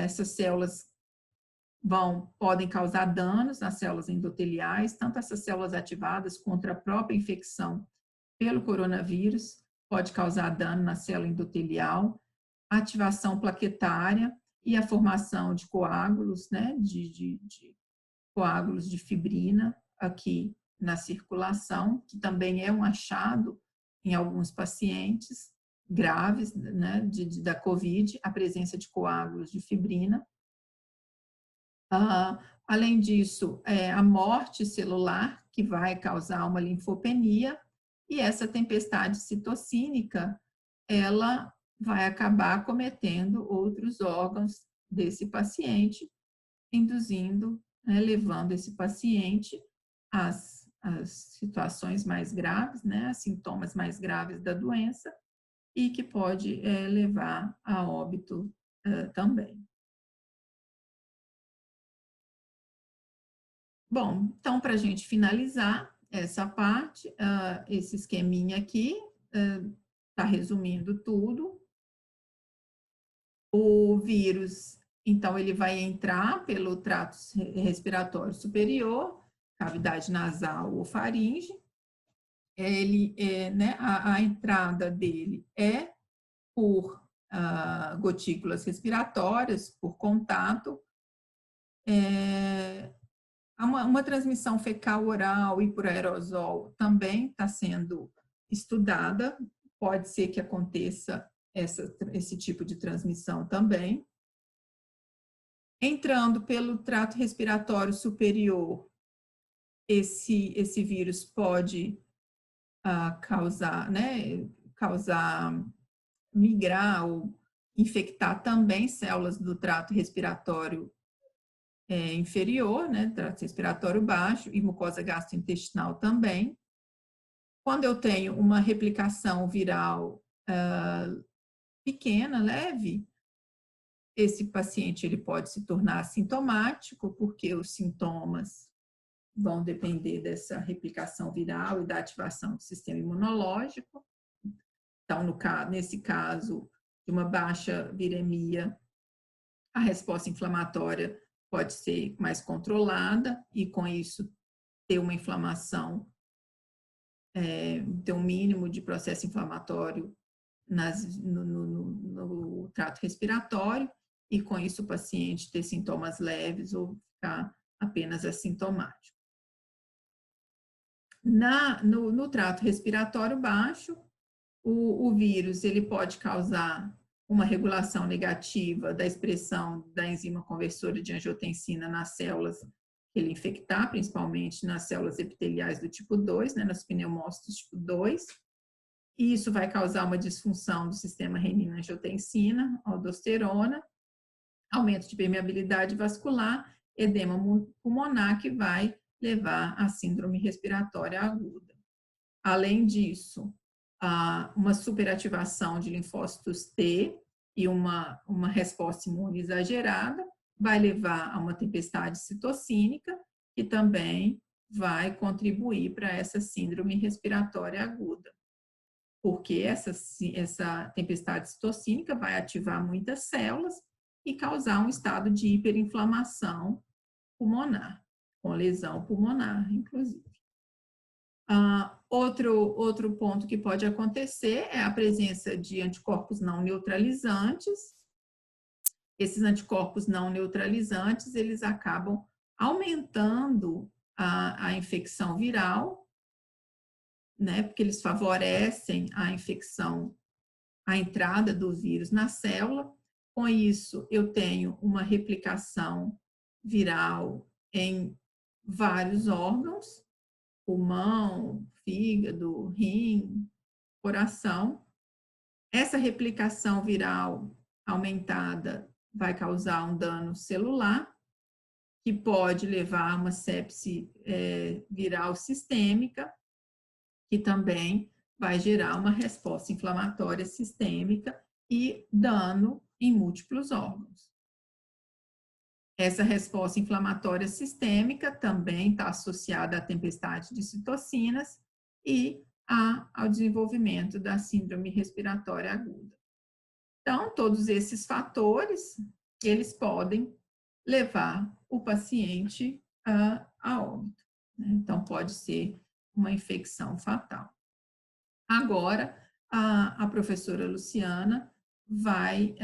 essas células podem causar danos nas células endoteliais, tanto essas células ativadas contra a própria infecção pelo coronavírus, pode causar dano na célula endotelial, ativação plaquetária e a formação de coágulos, né, de coágulos de fibrina aqui na circulação, que também é um achado em alguns pacientes graves, né, da COVID, a presença de coágulos de fibrina. Além disso, a morte celular, que vai causar uma linfopenia, e essa tempestade citocínica, ela vai acabar acometendo outros órgãos desse paciente, induzindo, né, levando esse paciente às situações mais graves, né, a sintomas mais graves da doença, e que pode levar a óbito também. Bom, então, para a gente finalizar essa parte, esse esqueminha aqui está resumindo tudo. O vírus, então, ele vai entrar pelo trato respiratório superior, cavidade nasal ou faringe. Ele, né, a entrada dele é por gotículas respiratórias, por contato. Uma transmissão fecal oral e por aerosol também está sendo estudada, pode ser que aconteça esse tipo de transmissão também. Entrando pelo trato respiratório superior, esse vírus pode migrar ou infectar também células do trato respiratório inferior, né, trato respiratório baixo, e mucosa gastrointestinal também. Quando eu tenho uma replicação viral pequena, leve, esse paciente ele pode se tornar assintomático, porque os sintomas vão depender dessa replicação viral e da ativação do sistema imunológico. Então, nesse caso de uma baixa viremia, a resposta inflamatória pode ser mais controlada e, com isso, ter uma inflamação, ter um mínimo de processo inflamatório no trato respiratório e, com isso, o paciente ter sintomas leves ou ficar apenas assintomático. No trato respiratório baixo, o vírus ele pode causar uma regulação negativa da expressão da enzima conversora de angiotensina nas células que ele infectar, principalmente nas células epiteliais do tipo 2, né, nas pneumócitos tipo 2. E isso vai causar uma disfunção do sistema renina-angiotensina, aldosterona, aumento de permeabilidade vascular, edema pulmonar, que vai levar à síndrome respiratória aguda. Além disso, uma superativação de linfócitos T e uma resposta imune exagerada vai levar a uma tempestade citocínica, que também vai contribuir para essa síndrome respiratória aguda, porque essa tempestade citocínica vai ativar muitas células e causar um estado de hiperinflamação pulmonar, com lesão pulmonar, inclusive. Outro ponto que pode acontecer é a presença de anticorpos não neutralizantes. Esses anticorpos não neutralizantes, eles acabam aumentando a infecção viral, né, porque eles favorecem a infecção, a entrada do vírus na célula. Com isso, eu tenho uma replicação viral em vários órgãos, pulmão, fígado, rim, coração. Essa replicação viral aumentada vai causar um dano celular, que pode levar a uma sepse viral sistêmica, que também vai gerar uma resposta inflamatória sistêmica e dano em múltiplos órgãos. Essa resposta inflamatória sistêmica também está associada à tempestade de citocinas e ao desenvolvimento da síndrome respiratória aguda. Então, todos esses fatores, eles podem levar o paciente a óbito, né? Então, pode ser uma infecção fatal. Agora, a professora Luciana vai,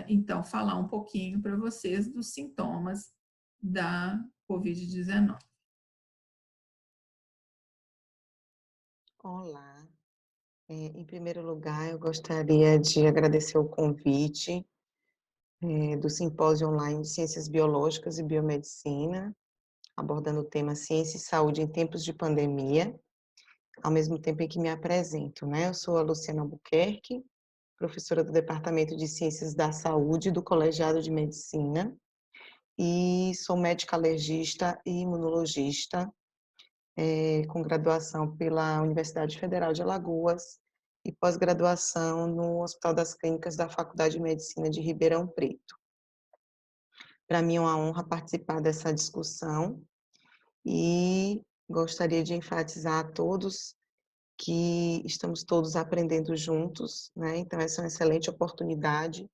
então, falar um pouquinho para vocês dos sintomas da Covid-19. Olá. Em primeiro lugar, eu gostaria de agradecer o convite do Simpósio Online de Ciências Biológicas e Biomedicina, abordando o tema Ciência e Saúde em Tempos de Pandemia, ao mesmo tempo em que me apresento, né? Eu sou a Luciana Albuquerque, professora do Departamento de Ciências da Saúde do Colegiado de Medicina, e sou médica alergista e imunologista, com graduação pela Universidade Federal de Alagoas e pós-graduação no Hospital das Clínicas da Faculdade de Medicina de Ribeirão Preto. Para mim é uma honra participar dessa discussão e gostaria de enfatizar a todos que estamos todos aprendendo juntos, né? Então essa é uma excelente oportunidade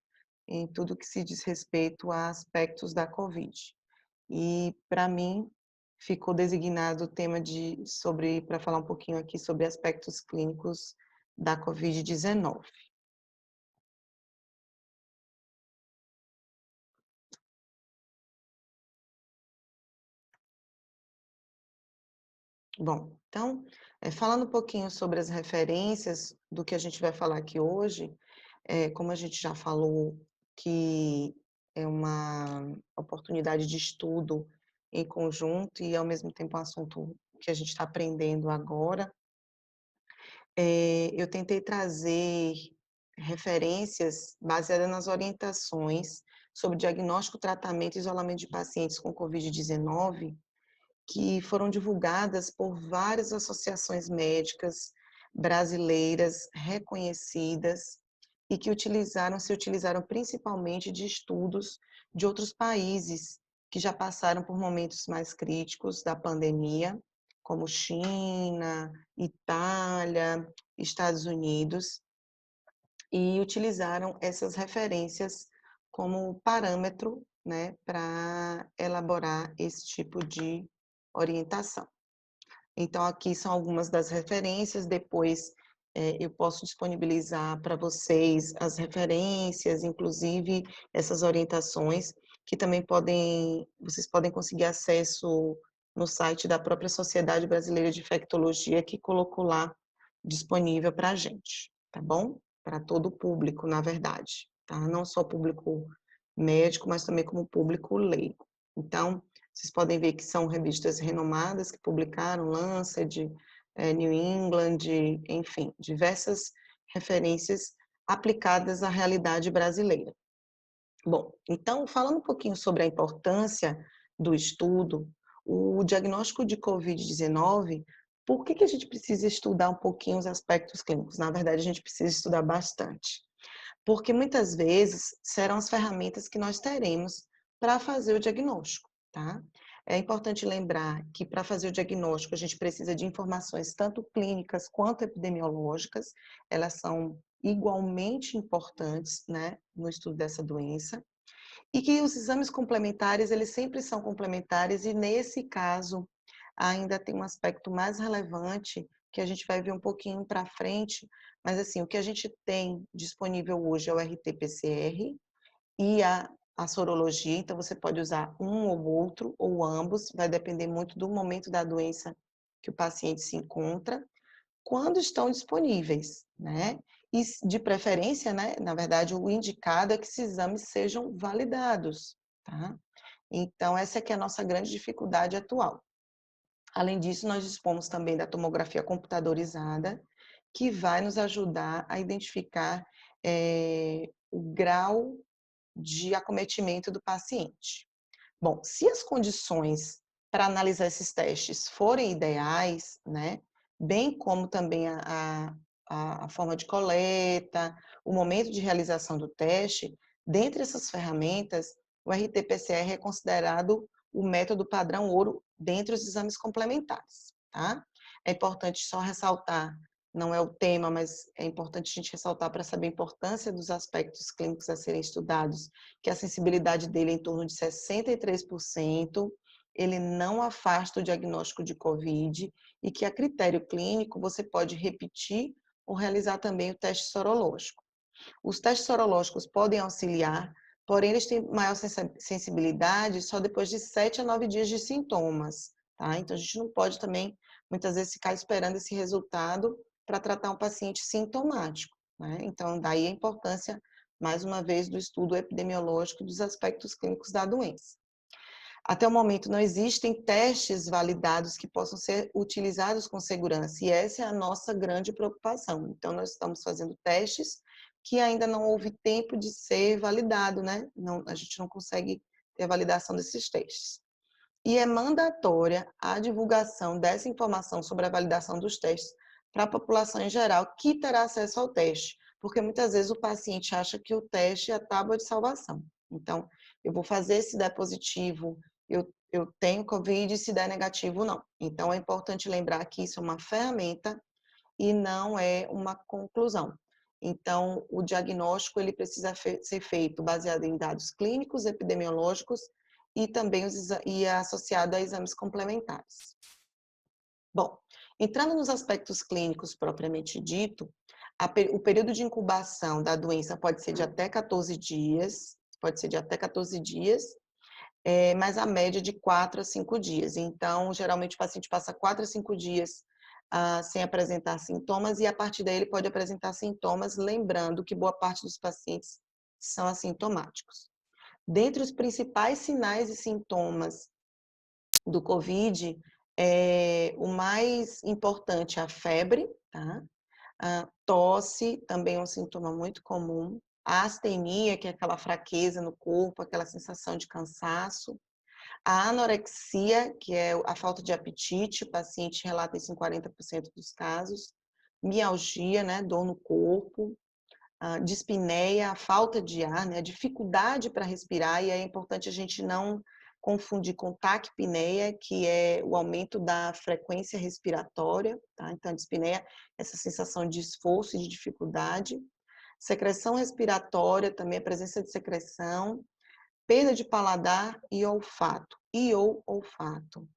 em tudo que se diz respeito a aspectos da Covid. E para mim ficou designado o tema para falar um pouquinho aqui sobre aspectos clínicos da Covid-19. Bom, então, falando um pouquinho sobre as referências do que a gente vai falar aqui hoje, como a gente já falou que é uma oportunidade de estudo em conjunto e, ao mesmo tempo, um assunto que a gente está aprendendo agora, eu tentei trazer referências baseadas nas orientações sobre diagnóstico, tratamento e isolamento de pacientes com Covid-19, que foram divulgadas por várias associações médicas brasileiras reconhecidas e que se utilizaram principalmente de estudos de outros países que já passaram por momentos mais críticos da pandemia, como China, Itália, Estados Unidos, e utilizaram essas referências como parâmetro, né, para elaborar esse tipo de orientação. Então, aqui são algumas das referências, depois eu posso disponibilizar para vocês as referências, inclusive essas orientações, que também vocês podem conseguir acesso no site da própria Sociedade Brasileira de Infectologia, que colocou lá disponível para a gente, tá bom? Para todo o público, na verdade, tá? Não só o público médico, mas também como público leigo. Então, vocês podem ver que são revistas renomadas que publicaram, Lancet, New England, enfim, diversas referências aplicadas à realidade brasileira. Bom, então, falando um pouquinho sobre a importância do estudo, o diagnóstico de Covid-19, por que a gente precisa estudar um pouquinho os aspectos clínicos? Na verdade, a gente precisa estudar bastante, porque muitas vezes serão as ferramentas que nós teremos para fazer o diagnóstico, tá? É importante lembrar que para fazer o diagnóstico a gente precisa de informações tanto clínicas quanto epidemiológicas, elas são igualmente importantes, né, no estudo dessa doença, e que os exames complementares, eles sempre são complementares e nesse caso ainda tem um aspecto mais relevante que a gente vai ver um pouquinho para frente, mas assim, o que a gente tem disponível hoje é o RT-PCR e a sorologia, então você pode usar um ou outro, ou ambos, vai depender muito do momento da doença que o paciente se encontra, quando estão disponíveis, né? E de preferência, né, na verdade, o indicado é que esses exames sejam validados, tá? Então, essa é que é a nossa grande dificuldade atual. Além disso, nós dispomos também da tomografia computadorizada, que vai nos ajudar a identificar o grau de acometimento do paciente. Bom, se as condições para analisar esses testes forem ideais, né, bem como também a forma de coleta, o momento de realização do teste, dentre essas ferramentas, o RT-PCR é considerado o método padrão ouro dentre os exames complementares, tá? É importante só ressaltar, não é o tema, mas é importante a gente ressaltar para saber a importância dos aspectos clínicos a serem estudados, que a sensibilidade dele é em torno de 63%, ele não afasta o diagnóstico de COVID e que a critério clínico você pode repetir ou realizar também o teste sorológico. Os testes sorológicos podem auxiliar, porém eles têm maior sensibilidade só depois de 7 a 9 dias de sintomas, tá? Então a gente não pode também, muitas vezes, ficar esperando esse resultado para tratar um paciente sintomático, né? Então daí a importância, mais uma vez, do estudo epidemiológico dos aspectos clínicos da doença. Até o momento não existem testes validados que possam ser utilizados com segurança, e essa é a nossa grande preocupação. Então nós estamos fazendo testes que ainda não houve tempo de ser validado, né? Não, a gente não consegue ter a validação desses testes. E é mandatória a divulgação dessa informação sobre a validação dos testes para a população em geral que terá acesso ao teste, porque muitas vezes o paciente acha que o teste é a tábua de salvação. Então, eu vou fazer, se der positivo, eu tenho COVID, se der negativo, não. Então, é importante lembrar que isso é uma ferramenta e não é uma conclusão. Então, o diagnóstico ele precisa ser feito baseado em dados clínicos, epidemiológicos e também associado a exames complementares. Bom, entrando nos aspectos clínicos propriamente dito, o período de incubação da doença pode ser de até 14 dias, mas a média de 4 a 5 dias. Então, geralmente o paciente passa 4 a 5 dias sem apresentar sintomas e a partir daí ele pode apresentar sintomas, lembrando que boa parte dos pacientes são assintomáticos. Dentre os principais sinais e sintomas do COVID, o mais importante é a febre, tá? A tosse também é um sintoma muito comum. A astenia, que é aquela fraqueza no corpo, aquela sensação de cansaço. A anorexia, que é a falta de apetite, o paciente relata isso em 40% dos casos. Mialgia, né, dor no corpo. a dispneia, a falta de ar, né, a dificuldade para respirar, e é importante a gente não confundir com taquipneia, que é o aumento da frequência respiratória, tá? Então, a dispneia, essa sensação de esforço e de dificuldade. Secreção respiratória, também a presença de secreção, perda de paladar e olfato, ou olfato.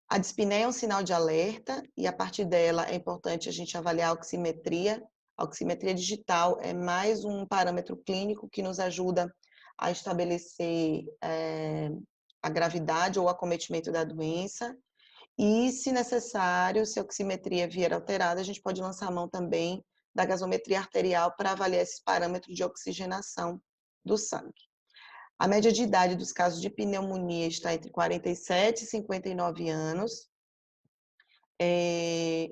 A dispneia é um sinal de alerta e a partir dela é importante a gente avaliar a oximetria. A oximetria digital é mais um parâmetro clínico que nos ajuda a estabelecer a gravidade ou acometimento da doença. E, se necessário, se a oximetria vier alterada, a gente pode lançar a mão também da gasometria arterial para avaliar esses parâmetros de oxigenação do sangue. A média de idade dos casos de pneumonia está entre 47 e 59 anos.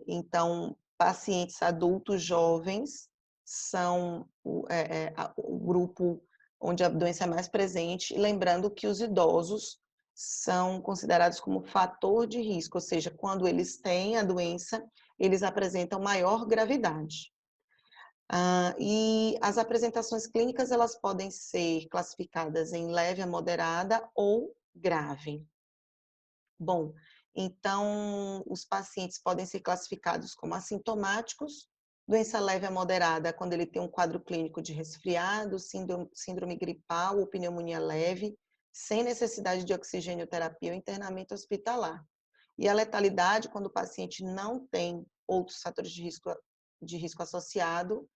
Então, pacientes adultos jovens são o grupo onde a doença é mais presente. Lembrando que os idosos são considerados como fator de risco, ou seja, quando eles têm a doença, eles apresentam maior gravidade. E as apresentações clínicas, elas podem ser classificadas em leve a moderada ou grave. Bom, então, os pacientes podem ser classificados como assintomáticos, doença leve a moderada quando ele tem um quadro clínico de resfriado, síndrome gripal ou pneumonia leve, sem necessidade de oxigênio-terapia ou internamento hospitalar. E a letalidade, quando o paciente não tem outros fatores de risco associado,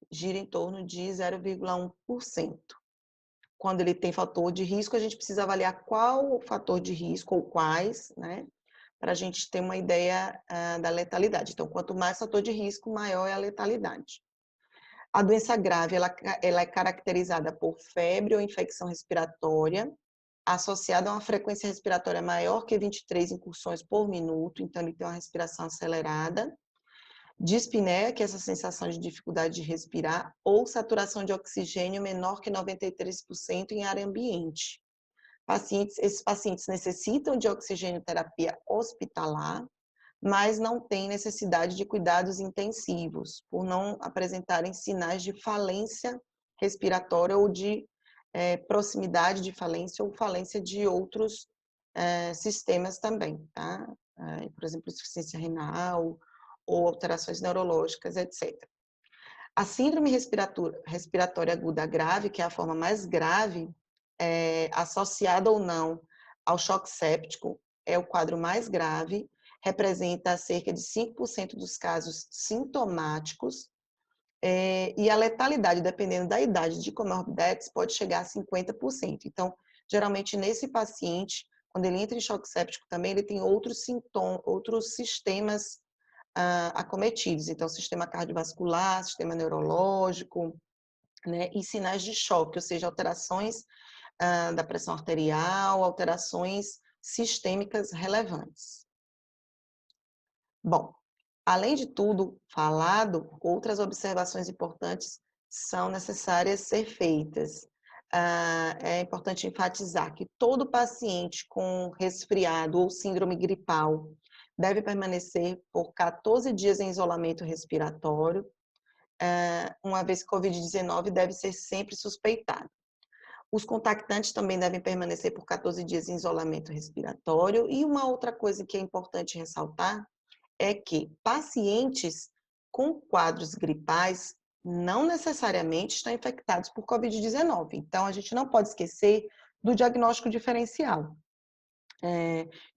gira em torno de 0,1%. Quando ele tem fator de risco, a gente precisa avaliar qual o fator de risco ou quais, né, para a gente ter uma ideia da letalidade. Então, quanto mais fator de risco, maior é a letalidade. A doença grave, ela é caracterizada por febre ou infecção respiratória, associada a uma frequência respiratória maior que 23 incursões por minuto, então ele tem uma respiração acelerada. Dispneia, que é essa sensação de dificuldade de respirar, ou saturação de oxigênio menor que 93% em área ambiente. Esses pacientes necessitam de oxigênio-terapia hospitalar, mas não têm necessidade de cuidados intensivos, por não apresentarem sinais de falência respiratória ou de proximidade de falência ou falência de outros sistemas também, tá? Por exemplo, insuficiência renal ou alterações neurológicas, etc. A síndrome respiratória aguda grave, que é a forma mais grave, associada ou não ao choque séptico, é o quadro mais grave, representa cerca de 5% dos casos sintomáticos, e a letalidade, dependendo da idade de comorbidades, pode chegar a 50%. Então, geralmente, nesse paciente, quando ele entra em choque séptico também, ele tem outros sintomas, outros sistemas acometidos. Então, sistema cardiovascular, sistema neurológico, né, e sinais de choque, ou seja, alterações da pressão arterial, alterações sistêmicas relevantes. Bom, além de tudo falado, outras observações importantes são necessárias ser feitas. É importante enfatizar que todo paciente com resfriado ou síndrome gripal deve permanecer por 14 dias em isolamento respiratório, uma vez que Covid-19 deve ser sempre suspeitado. Os contactantes também devem permanecer por 14 dias em isolamento respiratório. E uma outra coisa que é importante ressaltar é que pacientes com quadros gripais não necessariamente estão infectados por Covid-19. Então, a gente não pode esquecer do diagnóstico diferencial.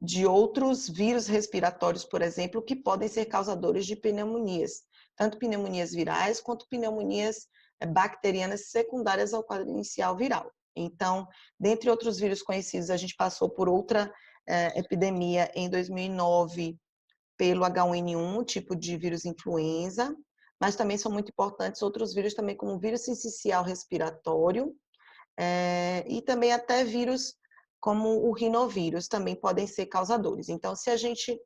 De outros vírus respiratórios, por exemplo, que podem ser causadores de pneumonias, tanto pneumonias virais quanto pneumonias bacterianas secundárias ao quadro inicial viral. Então, dentre outros vírus conhecidos, a gente passou por outra epidemia em 2009 pelo H1N1, tipo de vírus influenza, mas também são muito importantes outros vírus também, como o vírus sincicial respiratório, e também até vírus como o rinovírus também podem ser causadores. Então, se a gente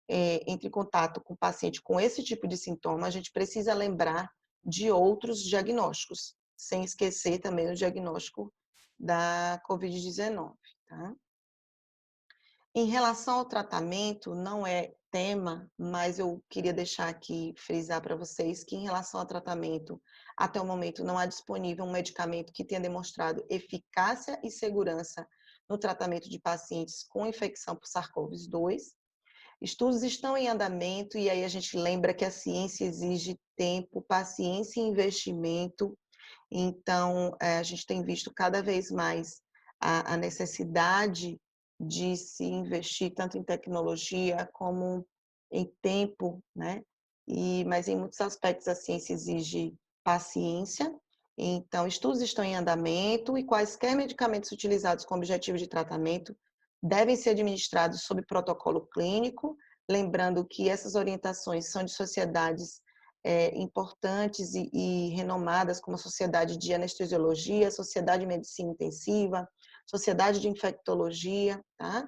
entra em contato com o paciente com esse tipo de sintoma, a gente precisa lembrar de outros diagnósticos, sem esquecer também o diagnóstico da Covid-19, tá? Em relação ao tratamento, não é tema, mas eu queria deixar aqui, frisar para vocês que em relação ao tratamento, até o momento não há disponível um medicamento que tenha demonstrado eficácia e segurança no tratamento de pacientes com infecção por SARS-CoV-2. Estudos estão em andamento e aí a gente lembra que a ciência exige tempo, paciência e investimento. Então, a gente tem visto cada vez mais a necessidade de se investir tanto em tecnologia como em tempo, né? Mas em muitos aspectos a ciência exige paciência. Então, estudos estão em andamento e quaisquer medicamentos utilizados com objetivo de tratamento devem ser administrados sob protocolo clínico, lembrando que essas orientações são de sociedades importantes e renomadas, como a Sociedade de Anestesiologia, Sociedade de Medicina Intensiva, Sociedade de Infectologia, tá?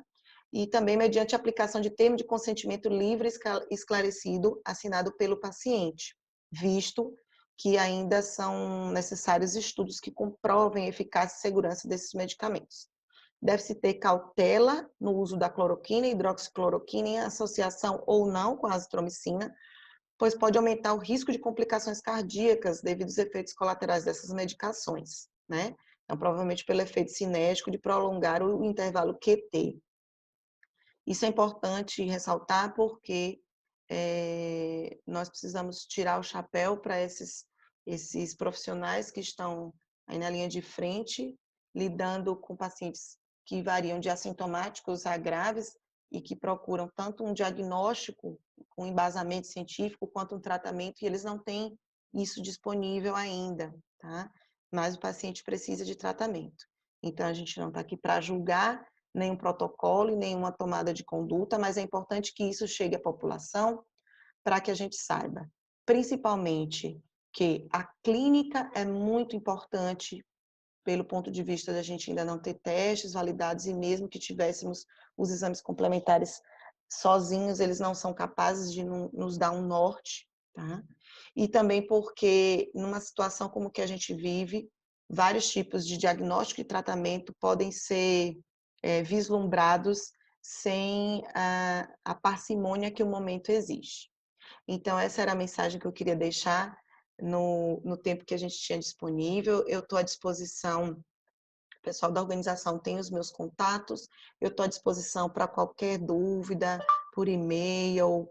E também mediante a aplicação de termo de consentimento livre e esclarecido, assinado pelo paciente, visto que ainda são necessários estudos que comprovem a eficácia e segurança desses medicamentos. Deve-se ter cautela no uso da cloroquina e hidroxicloroquina em associação ou não com a azitromicina, pois pode aumentar o risco de complicações cardíacas devido aos efeitos colaterais dessas medicações, né? Então, provavelmente pelo efeito cinético de prolongar o intervalo QT. Isso é importante ressaltar porque nós precisamos tirar o chapéu para esses profissionais que estão aí na linha de frente, lidando com pacientes que variam de assintomáticos a graves e que procuram tanto um diagnóstico com embasamento científico quanto um tratamento, e eles não têm isso disponível ainda, tá? Mas o paciente precisa de tratamento. Então, a gente não está aqui para julgar nenhum protocolo e nenhuma tomada de conduta, mas é importante que isso chegue à população para que a gente saiba, principalmente, que a clínica é muito importante pelo ponto de vista da gente ainda não ter testes validados, e mesmo que tivéssemos os exames complementares sozinhos, eles não são capazes de nos dar um norte, tá? E também porque, numa situação como que a gente vive, vários tipos de diagnóstico e tratamento podem ser vislumbrados sem a parcimônia que o momento exige. Então, essa era a mensagem que eu queria deixar no tempo que a gente tinha disponível. Eu estou à disposição, o pessoal da organização tem os meus contatos, eu estou à disposição para qualquer dúvida, por e-mail,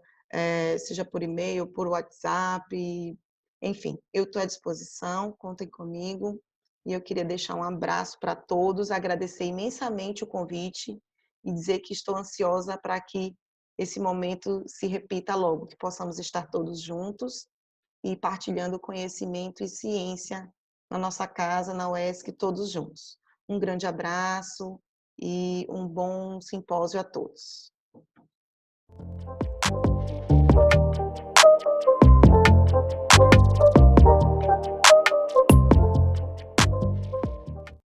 seja por e-mail, por WhatsApp, enfim, eu estou à disposição, contem comigo. E eu queria deixar um abraço para todos, agradecer imensamente o convite e dizer que estou ansiosa para que esse momento se repita logo, que possamos estar todos juntos e partilhando conhecimento e ciência na nossa casa, na UESC, todos juntos. Um grande abraço e um bom simpósio a todos.